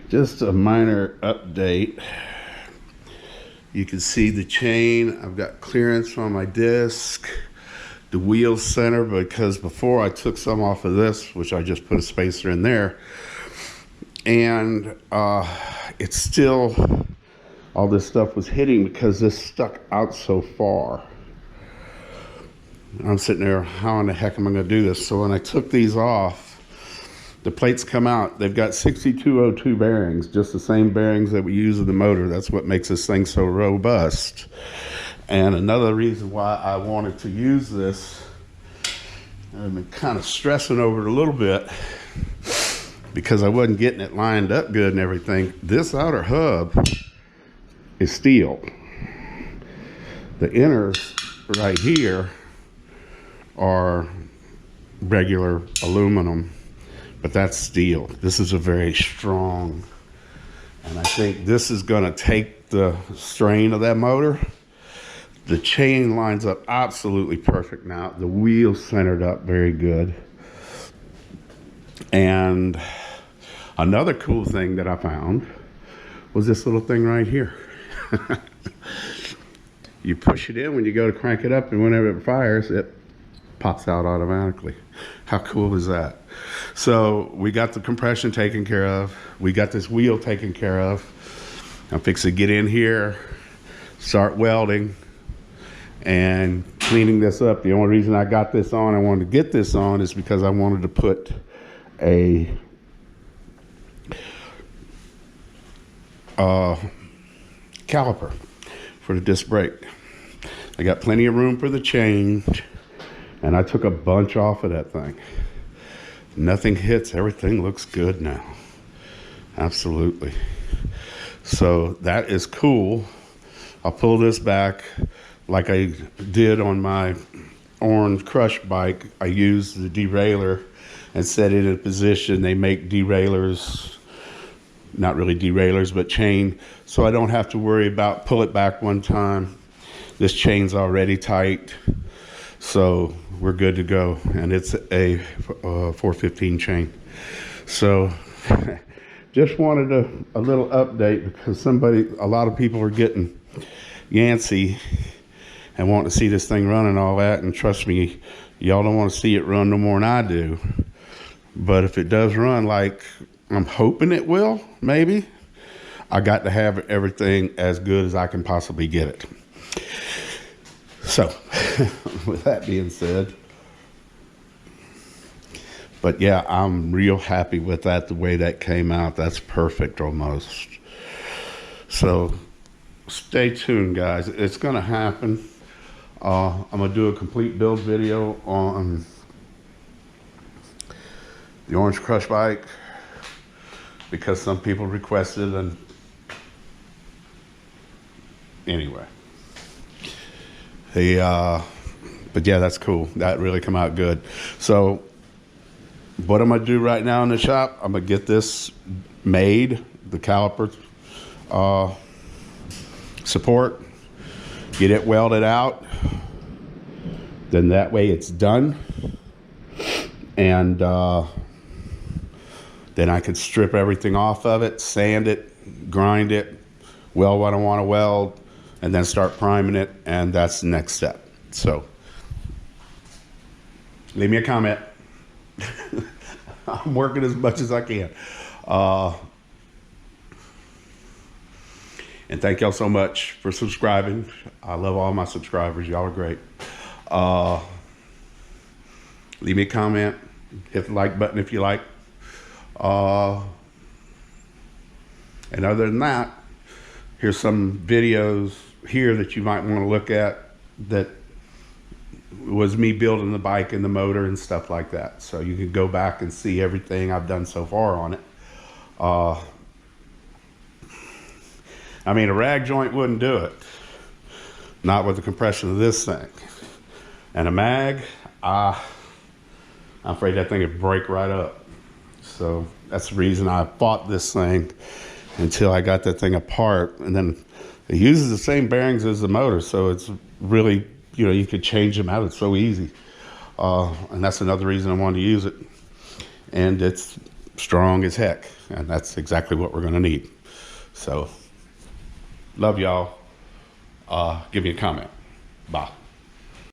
Just a minor update. You can see the chain. I've got clearance on my disc. The wheel center, because before I took some off of this, which I just put a spacer in there, and it's still, all this stuff was hitting because this stuck out so far. I'm sitting there, how in the heck am I going to do this? So when I took these off, the plates come out. They've got 6202 bearings, just the same bearings that we use in the motor. That's what makes this thing so robust. And another reason why I wanted to use this, I've been kind of stressing over it a little bit because I wasn't getting it lined up good and everything. This outer hub is steel. The inners right here are regular aluminum, but that's steel. This is a very strong, and I think this is going to take the strain of that motor. The chain lines up absolutely perfect now. The wheel's centered up very good. And another cool thing that I found was this little thing right here. You push it in when you go to crank it up, and whenever it fires, it pops out automatically. How cool is that? So we got the compression taken care of. We got this wheel taken care of. I'm fixing to get in here, start welding and cleaning this up. The only reason I got this on, I wanted to get this on, is because I wanted to put a caliper for the disc brake. I got plenty of room for the change, and I took a bunch off of that thing. Nothing hits, everything looks good now. Absolutely. So that is cool. I'll pull this back like I did on my orange crush bike. I used the derailleur and set it in a position. They make derailleurs, not really derailleurs, but chain, so I don't have to worry about pull it back one time. This chain's already tight, so we're good to go. And it's a 415 chain. So just wanted a little update, because a lot of people are getting yancy and want to see this thing run and all that. And trust me, y'all don't want to see it run no more than I do. But if it does run like I'm hoping it will, maybe, I got to have everything as good as I can possibly get it. So with that being said, but yeah, I'm real happy with that, the way that came out. That's perfect almost. So stay tuned, guys. It's going to happen. I'm going to do a complete build video on the Orange Crush bike, because some people requested, and anyway. But yeah, that's cool. That really come out good. So what I'm going to do right now in the shop, I'm going to get this made, the caliper support, get it welded out, then that way it's done, and then I can strip everything off of it, sand it, grind it, weld what I want to weld, and then start priming it, and that's the next step. So leave me a comment. I'm working as much as I can. And thank y'all so much for subscribing. I love all my subscribers. Y'all are great. Leave me a comment. Hit the like button if you like. And other than that, here's some videos here that you might want to look at that was me building the bike and the motor and stuff like that. So you can go back and see everything I've done so far on it. I mean, a rag joint wouldn't do it. Not with the compression of this thing. And a mag, I'm afraid that thing would break right up. So that's the reason I bought this thing until I got that thing apart. And then it uses the same bearings as the motor, so it's really, you know, you could change them out. It's so easy. And that's another reason I wanted to use it. And it's strong as heck, and that's exactly what we're going to need. So, love y'all. Give me a comment. Bye.